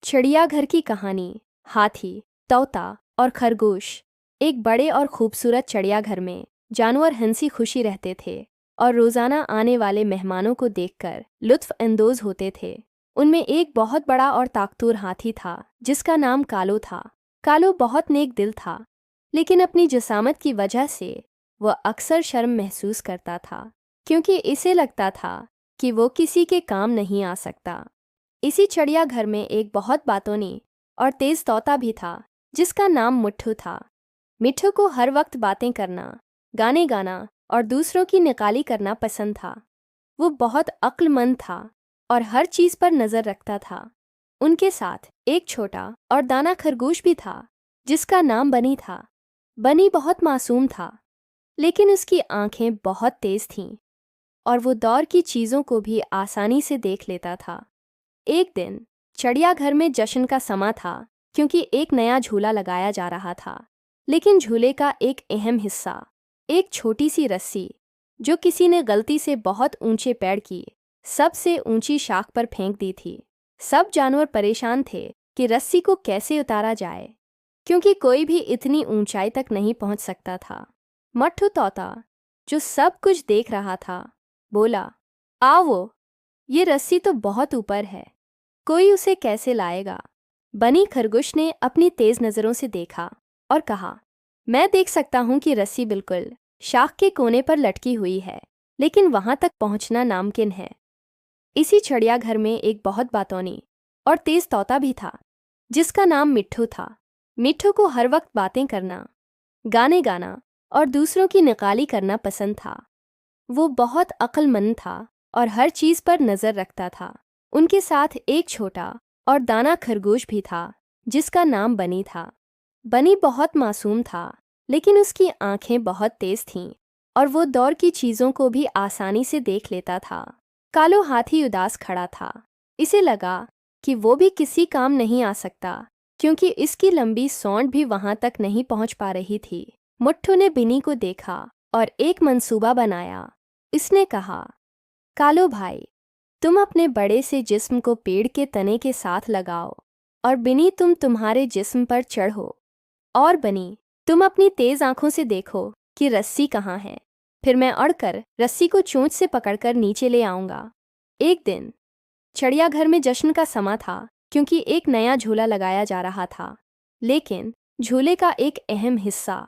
चिड़ियाघर की कहानी। हाथी, तोता और खरगोश। एक बड़े और खूबसूरत चिड़ियाघर में जानवर हंसी खुशी रहते थे और रोजाना आने वाले मेहमानों को देखकर लुत्फ अंदोज होते थे। उनमें एक बहुत बड़ा और ताकतवर हाथी था जिसका नाम कालो था। कालो बहुत नेक दिल था, लेकिन अपनी जसामत की वजह से वह अक्सर शर्म महसूस करता था, क्योंकि इसे लगता था कि वो किसी के काम नहीं आ सकता। इसी चिड़ियाघर में एक बहुत बातूनी और तेज तोता भी था जिसका नाम मिट्ठू था। मिट्ठू को हर वक्त बातें करना, गाने गाना और दूसरों की निकाली करना पसंद था। वो बहुत अक्लमंद था और हर चीज पर नजर रखता था। उनके साथ एक छोटा और दाना खरगोश भी था जिसका नाम बनी था। बनी बहुत मासूम था, लेकिन उसकी आंखें बहुत तेज थीं और वो दौर की चीजों को भी आसानी से देख लेता था। एक दिन चिड़ियाघर में जश्न का समा था, क्योंकि एक नया झूला लगाया जा रहा था। लेकिन झूले का एक अहम हिस्सा, एक छोटी सी रस्सी जो किसी ने गलती से बहुत ऊंचे पेड़ की सबसे ऊंची शाख पर फेंक दी थी। सब जानवर परेशान थे कि रस्सी को कैसे उतारा जाए, क्योंकि कोई भी इतनी ऊंचाई तक नहीं पहुंच सकता था। मट्ठू तोता, जो सब कुछ देख रहा था, बोला, आओ, ये रस्सी तो बहुत ऊपर है, कोई उसे कैसे लाएगा। बनी खरगोश ने अपनी तेज नजरों से देखा और कहा, मैं देख सकता हूं कि रस्सी बिल्कुल शाख के कोने पर लटकी हुई है, लेकिन वहां तक पहुंचना नामुमकिन है। इसी चिड़ियाघर में एक बहुत बातूनी और तेज तोता भी था जिसका नाम मिट्ठू था। मिट्ठू को हर वक्त बातें करना, गाने गाना और दूसरों की निकाली करना पसंद था। वो बहुत अक्लमंद था और हर चीज पर नजर रखता था। उनके साथ एक छोटा और दाना खरगोश भी था जिसका नाम बनी था। बनी बहुत मासूम था, लेकिन उसकी आंखें बहुत तेज थीं और वो दौर की चीजों को भी आसानी से देख लेता था। कालो हाथी उदास खड़ा था। इसे लगा कि वो भी किसी काम नहीं आ सकता, क्योंकि इसकी लंबी सौंड भी वहां तक नहीं पहुंच पा रही थी। मिट्ठू ने बिनी को देखा और एक मंसूबा बनाया। इसने कहा, कालो भाई, तुम अपने बड़े से जिस्म को पेड़ के तने के साथ लगाओ और बिनी तुम तुम्हारे जिस्म पर चढ़ो, और बनी तुम अपनी तेज आंखों से देखो कि रस्सी कहाँ है। फिर मैं अड़कर रस्सी को चोंच से पकड़कर नीचे ले आऊंगा। एक दिन चिड़ियाघर में जश्न का समा था, क्योंकि एक नया झूला लगाया जा रहा था। लेकिन झूले का एक अहम हिस्सा,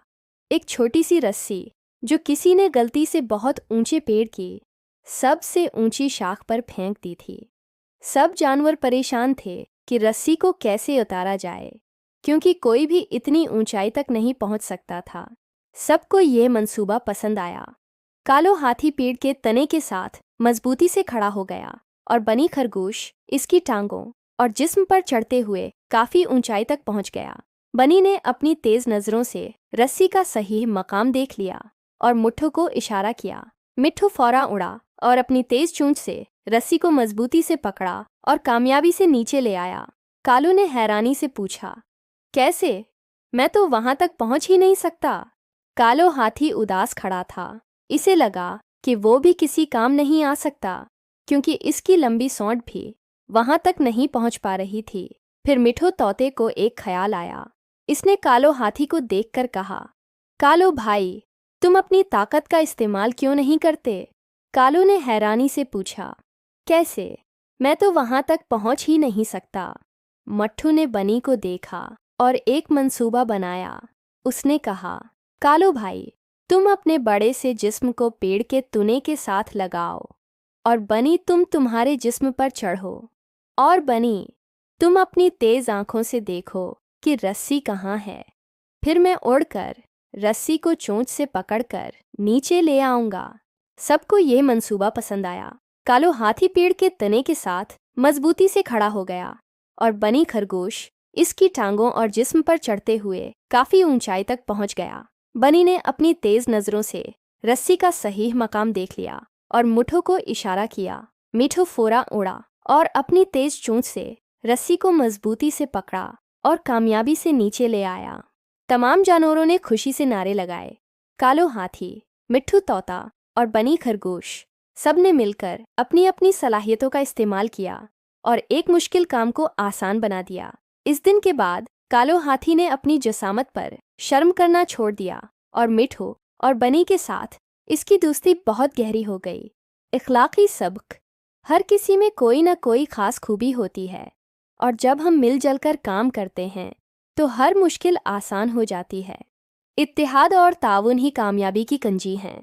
एक छोटी सी रस्सी जो किसी ने गलती से बहुत ऊंचे पेड़ की सबसे ऊंची शाख पर फेंक दी थी। सब जानवर परेशान थे कि रस्सी को कैसे उतारा जाए, क्योंकि कोई भी इतनी ऊंचाई तक नहीं पहुंच सकता था। सबको ये मंसूबा पसंद आया। कालो हाथी पेड़ के तने के साथ मजबूती से खड़ा हो गया और बनी खरगोश इसकी टांगों और जिस्म पर चढ़ते हुए काफी ऊंचाई तक पहुंच गया। बनी ने अपनी तेज नजरों से रस्सी का सही मकाम देख लिया और मिट्ठू को इशारा किया। मिट्ठू फौरा उड़ा और अपनी तेज चोंच से रस्सी को मजबूती से पकड़ा और कामयाबी से नीचे ले आया। कालू ने हैरानी से पूछा, कैसे? मैं तो वहां तक पहुंच ही नहीं सकता। कालो हाथी उदास खड़ा था। इसे लगा कि वो भी किसी काम नहीं आ सकता, क्योंकि इसकी लंबी सौंड भी वहां तक नहीं पहुंच पा रही थी। फिर मिट्ठू तोते को एक ख्याल आया। इसने कालो हाथी को देखकर कहा, कालो भाई, तुम अपनी ताकत का इस्तेमाल क्यों नहीं करते? कालू ने हैरानी से पूछा, कैसे? मैं तो वहां तक पहुंच ही नहीं सकता। मिट्ठू ने बनी को देखा और एक मंसूबा बनाया। उसने कहा, कालो भाई, तुम अपने बड़े से जिस्म को पेड़ के तने के साथ लगाओ और बनी तुम तुम्हारे जिस्म पर चढ़ो, और बनी तुम अपनी तेज आंखों से देखो कि रस्सी कहाँ है। फिर मैं उड़कर रस्सी को चोंच से पकड़कर नीचे ले आऊंगा। सबको ये मंसूबा पसंद आया। कालो हाथी पेड़ के तने के साथ मजबूती से खड़ा हो गया और बनी खरगोश इसकी टांगों और जिस्म पर चढ़ते हुए काफी ऊंचाई तक पहुंच गया। बनी ने अपनी तेज नजरों से रस्सी का सही मकाम देख लिया और मिट्ठू को इशारा किया। मिट्ठू फौरा उड़ा और अपनी तेज चोंच से रस्सी को मजबूती से पकड़ा और कामयाबी से नीचे ले आया। तमाम जानवरों ने खुशी से नारे लगाए। कालो हाथी, मिट्ठू तोता और बनी खरगोश सब ने मिलकर अपनी अपनी सलाहियतों का इस्तेमाल किया और एक मुश्किल काम को आसान बना दिया। इस दिन के बाद कालो हाथी ने अपनी जसामत पर शर्म करना छोड़ दिया और मिठू और बनी के साथ इसकी दोस्ती बहुत गहरी हो गई। इखलाकी सबक: हर किसी में कोई ना कोई खास खूबी होती है और जब हम मिलजुल कर काम करते हैं तो हर मुश्किल आसान हो जाती है। इत्तेहाद और ताउन ही कामयाबी की कुंजी हैं।